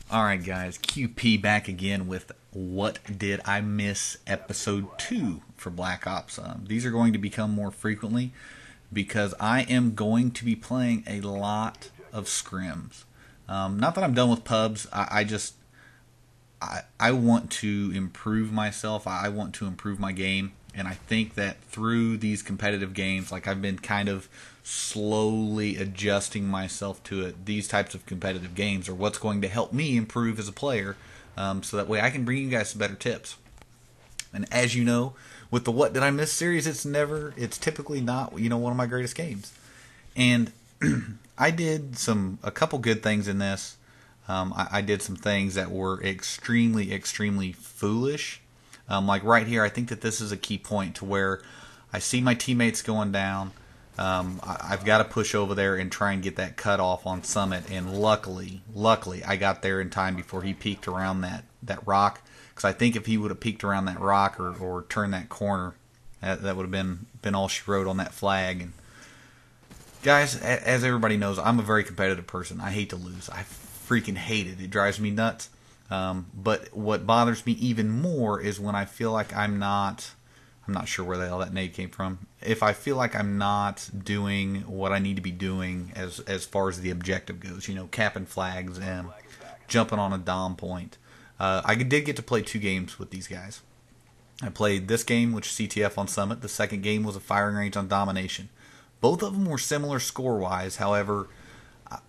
Alright guys, QP back again with What Did I Miss Episode 2 for Black Ops. These are going to become more frequently because I am going to be playing a lot of scrims. Not that I'm done with pubs, I want to improve myself, I want to improve my game, and I think that through these competitive games, like I've been kind of slowly adjusting myself to it, these types of competitive games are what's going to help me improve as a player, so that way I can bring you guys some better tips. And as you know, with the What Did I Miss series, it's typically not, one of my greatest games. And I did a couple good things in this. I did some things that were extremely, extremely foolish. Like right here, I think that this is a key point to where I see my teammates going down. I've got to push over there and try and get that cut off on Summit. And luckily, I got there in time before he peeked around that rock. Because I think if he would have peeked around that rock or turned that corner, that would have been all she wrote on that flag. And guys, as everybody knows, I'm a very competitive person. I hate to lose. I freaking hate it. It drives me nuts. But what bothers me even more is when I feel like I'm not sure where the hell that nade came from. If I feel like I'm not doing what I need to be doing as far as the objective goes, capping flags and jumping on a dom point. I did get to play 2 games with these guys. I played this game, which is CTF on Summit. The second game was a firing range on Domination. Both of them were similar score-wise. However,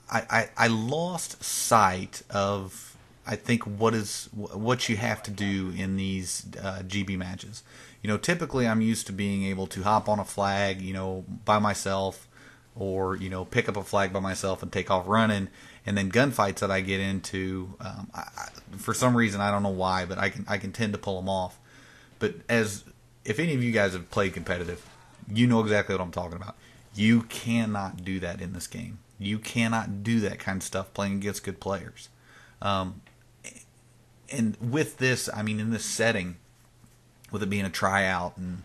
I lost sight of, I think, what you have to do in these GB matches. Typically I'm used to being able to hop on a flag, by myself, or pick up a flag by myself and take off running. And then gunfights that I get into, for some reason, I don't know why, but I can tend to pull them off. But if any of you guys have played competitive, you know exactly what I'm talking about. You cannot do that in this game. You cannot do that kind of stuff playing against good players. And with this, in this setting, with it being a tryout and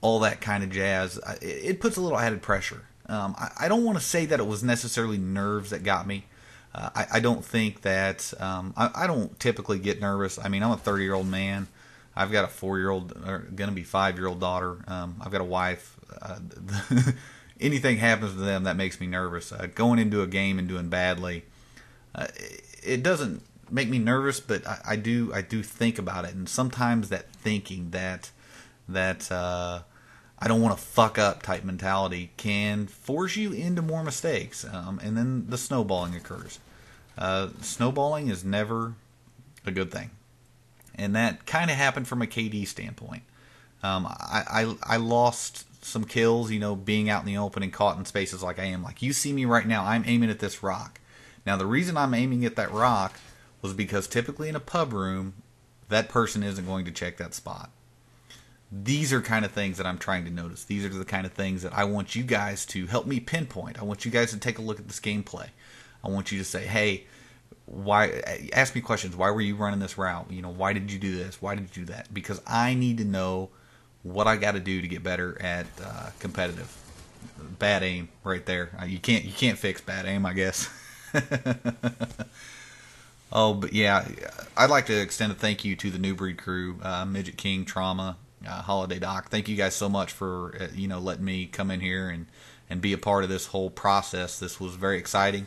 all that kind of jazz, it puts a little added pressure. I don't want to say that it was necessarily nerves that got me. I don't think that I don't typically get nervous. I'm a 30-year-old man. I've got a 4-year-old, or going to be 5-year-old daughter. I've got a wife. Anything happens to them that makes me nervous. Going into a game and doing badly, it doesn't make me nervous, but I do think about it, and sometimes that thinking that I don't want to fuck up type mentality can force you into more mistakes, and then the snowballing occurs. Snowballing is never a good thing, and that kind of happened from a KD standpoint. I lost some kills, being out in the open and caught in spaces like I am. Like you see me right now, I'm aiming at this rock. Now the reason I'm aiming at that rock was because typically in a pub room, that person isn't going to check that spot. These are kind of things that I'm trying to notice. These are the kind of things that I want you guys to help me pinpoint. I want you guys to take a look at this gameplay. I want you to say, hey, ask me questions. Why were you running this route? Why did you do this? Why did you do that? Because I need to know what I got to do to get better at competitive. Bad aim right there. You can't fix bad aim, I guess. Oh, but yeah, I'd like to extend a thank you to the NewBreed crew, Midget King, Trauma, Holiday Doc. Thank you guys so much for letting me come in here and be a part of this whole process. This was very exciting,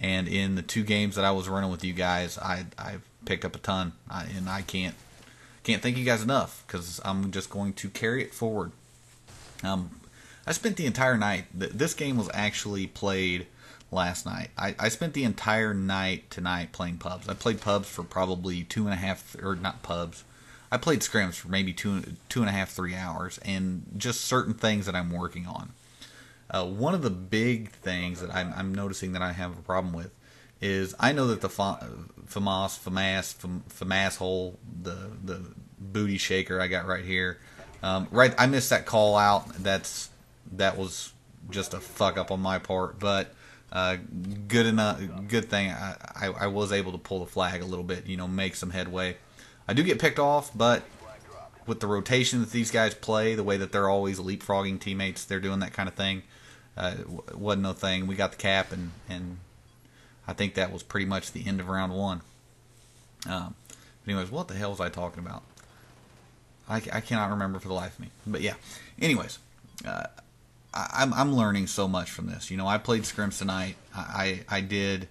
and in the 2 games that I was running with you guys, I've picked up a ton, and I can't thank you guys enough, because I'm just going to carry it forward. I spent the entire night. This game was actually played last night. I spent the entire night tonight playing pubs. I played pubs for probably 2.5, or not pubs. I played scrims for maybe 2.5, 3 hours, and just certain things that I'm working on. One of the big things that I'm noticing that I have a problem with is I know that the FAMAS hole, the booty shaker I got right here, I missed that call out. That was just a fuck up on my part, but good thing I was able to pull the flag a little bit, make some headway. I do get picked off, but with the rotation that these guys play, the way that they're always leapfrogging teammates, they're doing that kind of thing. It wasn't no thing. We got the cap, and I think that was pretty much the end of round 1. Um, anyways, what the hell was I talking about? I cannot remember for the life of me. But yeah, anyways, I'm learning so much from this. You know, I played Scrims tonight. I did.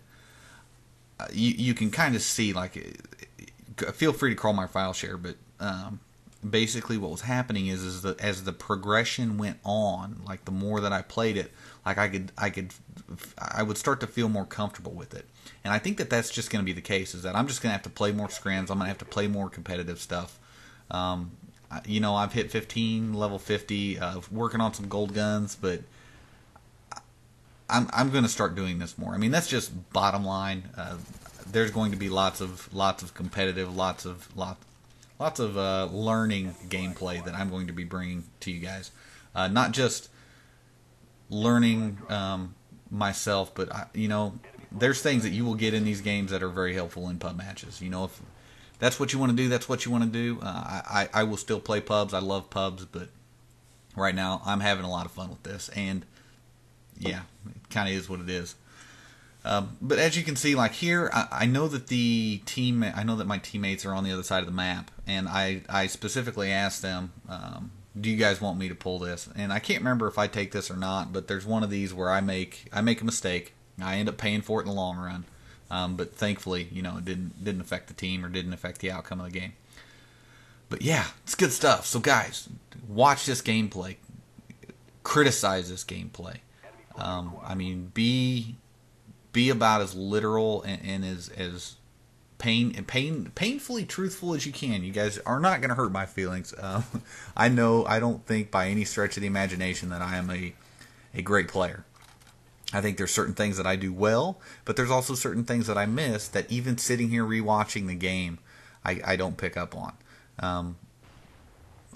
You can kind of see, like, feel free to call my file share, but basically what was happening is that as the progression went on, like the more that I played it, like I would start to feel more comfortable with it. And I think that that's just going to be the case, is that I'm just going to have to play more scrims. I'm going to have to play more competitive stuff. You know, I've hit 15, level 50, working on some gold guns, but I'm going to start doing this more. I mean, that's just bottom line. There's going to be lots of competitive, lots of learning gameplay that I'm going to be bringing to you guys. Not just learning myself, but you know, there's things that you will get in these games that are very helpful in pub matches. You know, if that's what you want to do, that's what you want to do. I will still play pubs. I love pubs, but right now I'm having a lot of fun with this, and yeah, it kind of is what it is. But as you can see, like here, I know that I know that my teammates are on the other side of the map, and I specifically asked them, do you guys want me to pull this? And I can't remember if I take this or not, but there's one of these where I make a mistake. I end up paying for it in the long run. But thankfully, you know, it didn't affect the team or didn't affect the outcome of the game. But yeah, it's good stuff. So guys, watch this gameplay. Criticize this gameplay. I mean, be about as literal and as painfully truthful as you can. You guys are not going to hurt my feelings. I don't think by any stretch of the imagination that I am a great player. I think there's certain things that I do well, but there's also certain things that I miss that even sitting here rewatching the game, I don't pick up on.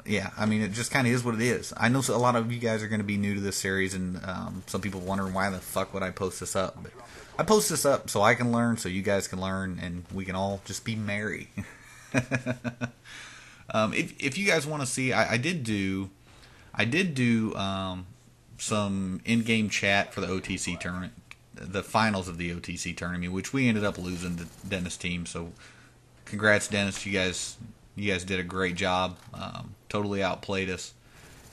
Yeah, I mean, it just kind of is what it is. I know a lot of you guys are going to be new to this series, and some people wondering why the fuck would I post this up. But I post this up so I can learn, so you guys can learn, and we can all just be merry. If you guys want to see, I did do some in-game chat for the OTC tournament, the finals of the OTC tournament, which we ended up losing to Dennis' team. So, congrats, Dennis. You guys did a great job. Totally outplayed us,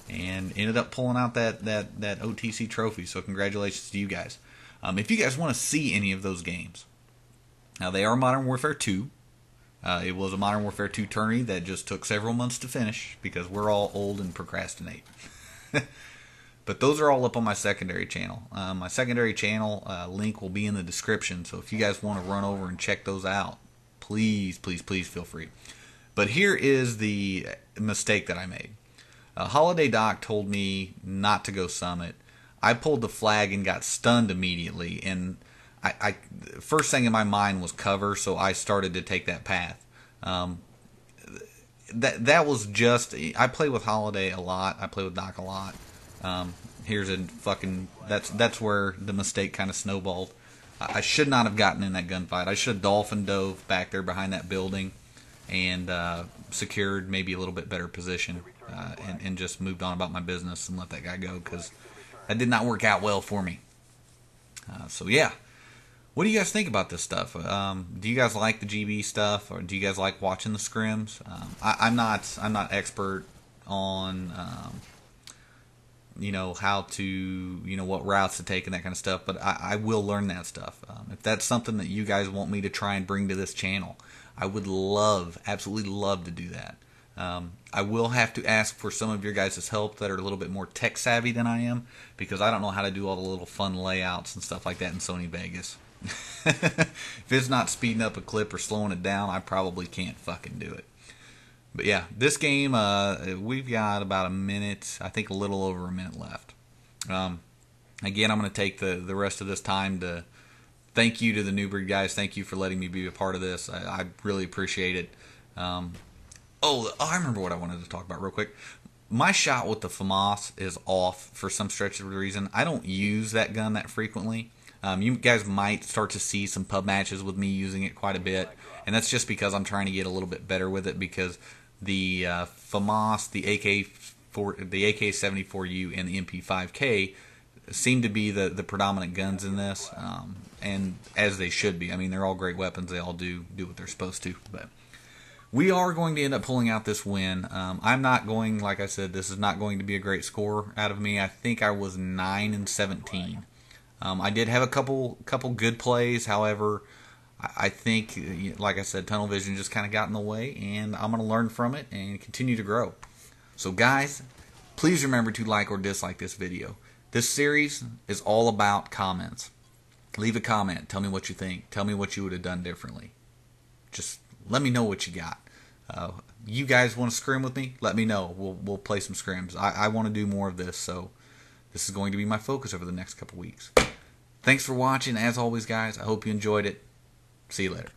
and ended up pulling out that OTC trophy. So, congratulations to you guys. If you guys want to see any of those games, now they are Modern Warfare 2. It was a Modern Warfare 2 tourney that just took several months to finish because we're all old and procrastinate. But those are all up on my secondary channel. My secondary channel link will be in the description. So if you guys want to run over and check those out, please, please, please feel free. But here is the mistake that I made. Holiday Doc told me not to go summit. I pulled the flag and got stunned immediately. And I first thing in my mind was cover, so I started to take that path. That was just... I play with Holiday a lot. I play with Doc a lot. Here's a fucking... That's where the mistake kind of snowballed. I should not have gotten in that gunfight. I should have dolphin dove back there behind that building and secured maybe a little bit better position and just moved on about my business and let that guy go, because that did not work out well for me. So yeah, what do you guys think about this stuff? Do you guys like the GB stuff, or do you guys like watching the scrims? I'm not expert on you know, how to, you know, what routes to take and that kind of stuff, but I will learn that stuff. If that's something that you guys want me to try and bring to this channel, I would absolutely love to do that. I will have to ask for some of your guys' help that are a little bit more tech savvy than I am, because I don't know how to do all the little fun layouts and stuff like that in Sony Vegas. If it's not speeding up a clip or slowing it down, I probably can't fucking do it. But yeah, this game, we've got about a minute, I think a little over a minute left. Again, I'm going to take the rest of this time to thank you to the NewBreed guys. Thank you for letting me be a part of this. I really appreciate it. I remember what I wanted to talk about real quick. My shot with the FAMAS is off for some stretch of the reason. I don't use that gun that frequently. You guys might start to see some pub matches with me using it quite a bit, and that's just because I'm trying to get a little bit better with it, because the FAMAS, the AK-74U, and the MP5K seem to be the predominant guns in this, and as they should be. I mean, they're all great weapons. They all do what they're supposed to. But we are going to end up pulling out this win. I'm not going, like I said, this is not going to be a great score out of me. I think I was 9-17. I did have a couple good plays. However, I think, like I said, tunnel vision just kind of got in the way, and I'm going to learn from it and continue to grow. So guys, please remember to like or dislike this video. This series is all about comments. Leave a comment. Tell me what you think. Tell me what you would have done differently. Just let me know what you got. You guys want to scrim with me? Let me know. We'll play some scrims. I want to do more of this, so this is going to be my focus over the next couple weeks. Thanks for watching. As always, guys, I hope you enjoyed it. See you later.